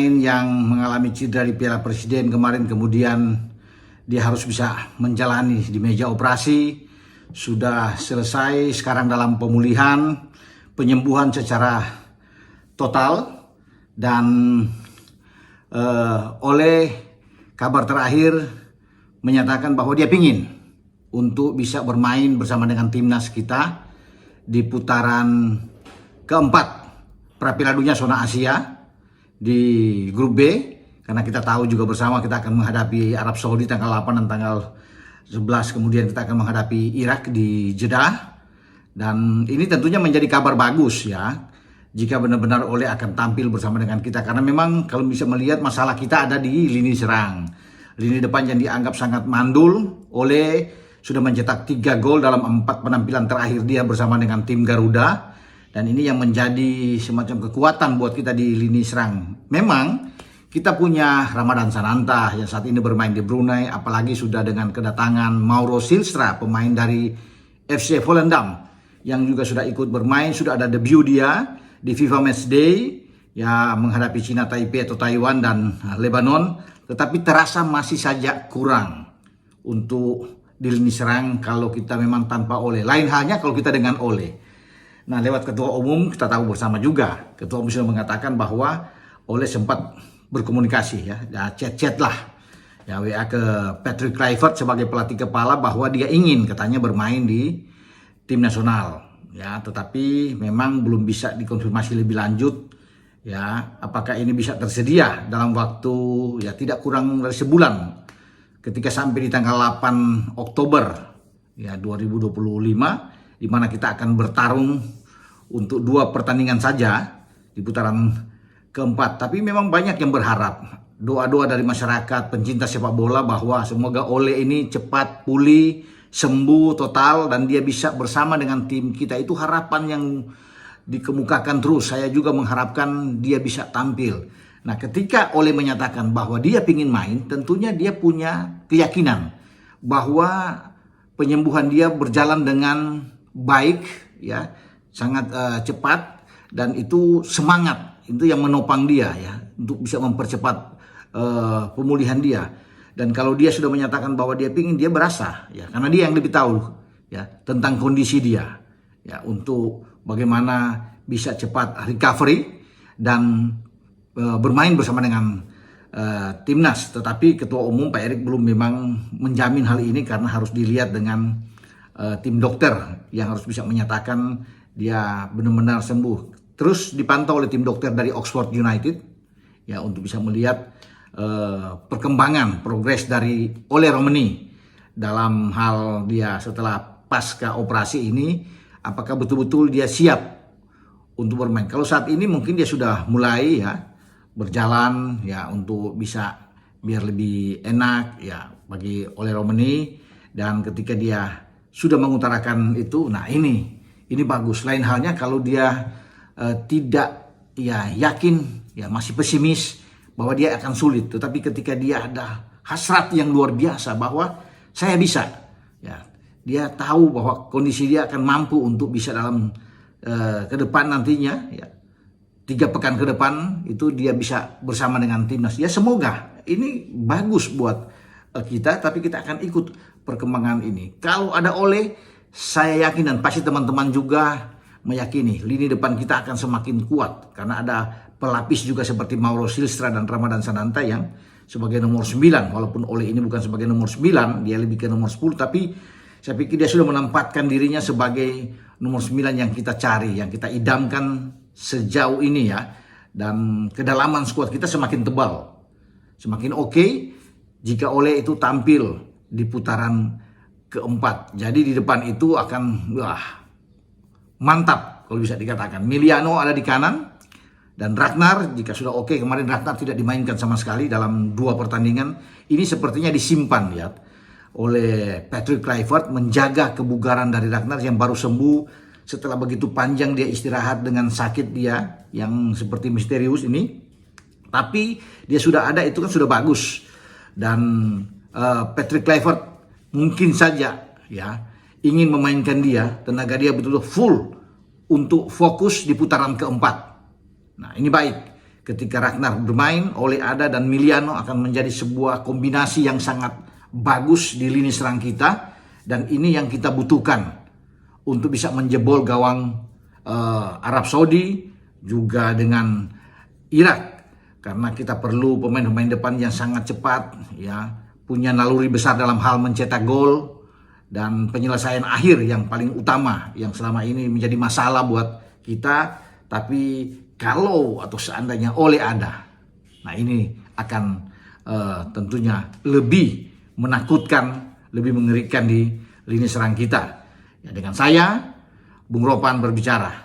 pemain yang mengalami cedera di Piala Presiden kemarin, kemudian dia harus bisa menjalani di meja operasi, sudah selesai sekarang dalam pemulihan, penyembuhan secara total. Dan oleh kabar terakhir menyatakan bahwa dia pingin untuk bisa bermain bersama dengan timnas kita di putaran keempat Piala Dunia zona Asia di grup B, karena kita tahu juga bersama kita akan menghadapi Arab Saudi tanggal 8 dan tanggal 11, kemudian kita akan menghadapi Irak di Jeddah. Dan ini tentunya menjadi kabar bagus ya, jika benar-benar Ole akan tampil bersama dengan kita, karena memang kalau bisa melihat masalah kita ada di lini serang. Lini depan yang dianggap sangat mandul. Ole sudah mencetak 3 gol dalam 4 penampilan terakhir dia bersama dengan tim Garuda. Dan ini yang menjadi semacam kekuatan buat kita di lini serang. Memang kita punya Ramadan Sananta yang saat ini bermain di Brunei, apalagi sudah dengan kedatangan Mauro Silstra, pemain dari FC Volendam, yang juga sudah ikut bermain, sudah ada debut dia di FIFA Matchday ya, menghadapi Cina Taipei atau Taiwan dan Lebanon. Tetapi terasa masih saja kurang untuk di lini serang kalau kita memang tanpa Ole. Lain halnya kalau kita dengan Ole. Nah, lewat ketua umum kita tahu bersama juga, ketua umum sudah mengatakan bahwa Ole sempat berkomunikasi ya chat-chat lah ya, WA ke Patrick Kluivert sebagai pelatih kepala bahwa dia ingin katanya bermain di tim nasional ya, tetapi memang belum bisa dikonfirmasi lebih lanjut ya, apakah ini bisa tersedia dalam waktu ya tidak kurang dari sebulan ketika sampai di tanggal 8 Oktober ya 2025, di mana kita akan bertarung untuk 2 pertandingan saja di putaran keempat. Tapi memang banyak yang berharap, doa-doa dari masyarakat pencinta sepak bola bahwa semoga Ole ini cepat pulih, sembuh total, dan dia bisa bersama dengan tim kita. Itu harapan yang dikemukakan terus. Saya juga mengharapkan dia bisa tampil. Nah, ketika Ole menyatakan bahwa dia ingin main, tentunya dia punya keyakinan bahwa penyembuhan dia berjalan dengan baik ya, sangat cepat, dan itu semangat itu yang menopang dia ya untuk bisa mempercepat pemulihan dia. Dan kalau dia sudah menyatakan bahwa dia pingin, dia berasa ya, karena dia yang lebih tahu ya tentang kondisi dia ya, untuk bagaimana bisa cepat recovery dan bermain bersama dengan timnas. Tetapi ketua umum Pak Erik belum memang menjamin hal ini, karena harus dilihat dengan tim dokter yang harus bisa menyatakan dia benar-benar sembuh. Terus dipantau oleh tim dokter dari Oxford United ya, untuk bisa melihat perkembangan progres dari Ole Romani dalam hal dia setelah pasca operasi ini, apakah betul-betul dia siap untuk bermain. Kalau saat ini mungkin dia sudah mulai ya berjalan ya, untuk bisa biar lebih enak ya bagi Ole Romani. Dan ketika dia sudah mengutarakan itu, nah ini bagus. Lain halnya kalau dia tidak ya yakin ya, masih pesimis bahwa dia akan sulit. Tetapi ketika dia ada hasrat yang luar biasa bahwa saya bisa ya, dia tahu bahwa kondisi dia akan mampu untuk bisa dalam ke depan nantinya ya, 3 pekan ke depan itu dia bisa bersama dengan timnas. Ya semoga ini bagus buat kita, tapi kita akan ikut perkembangan ini. Kalau ada Ole, saya yakin dan pasti teman-teman juga meyakini lini depan kita akan semakin kuat, karena ada pelapis juga seperti Mauro Silstra dan Ramadan Sananta yang sebagai nomor 9. Walaupun Ole ini bukan sebagai nomor 9, dia lebih ke nomor 10, tapi saya pikir dia sudah menempatkan dirinya sebagai nomor 9 yang kita cari, yang kita idamkan sejauh ini ya. Dan kedalaman skuad kita semakin tebal, semakin oke jika Ole itu tampil di putaran keempat. Jadi di depan itu akan mantap kalau bisa dikatakan. Miliano ada di kanan, dan Ragnar jika sudah oke. Kemarin Ragnar tidak dimainkan sama sekali dalam 2 pertandingan. Ini sepertinya disimpan ya oleh Patrick Kluivert, menjaga kebugaran dari Ragnar yang baru sembuh setelah begitu panjang dia istirahat dengan sakit dia yang seperti misterius ini. Tapi dia sudah ada, itu kan sudah bagus. Dan Patrick Kluivert mungkin saja ya ingin memainkan dia, tenaga dia betul-betul full untuk fokus di putaran keempat. Nah ini baik, ketika Ragnar bermain, Ole Ada dan Miliano akan menjadi sebuah kombinasi yang sangat bagus di lini serang kita. Dan ini yang kita butuhkan untuk bisa menjebol gawang Arab Saudi juga dengan Irak. Karena kita perlu pemain-pemain depan yang sangat cepat, ya, punya naluri besar dalam hal mencetak gol dan penyelesaian akhir yang paling utama yang selama ini menjadi masalah buat kita. Tapi kalau atau seandainya Ole ada, nah ini akan tentunya lebih menakutkan, lebih mengerikan di lini serang kita. Ya, dengan saya, Bung Ropan berbicara.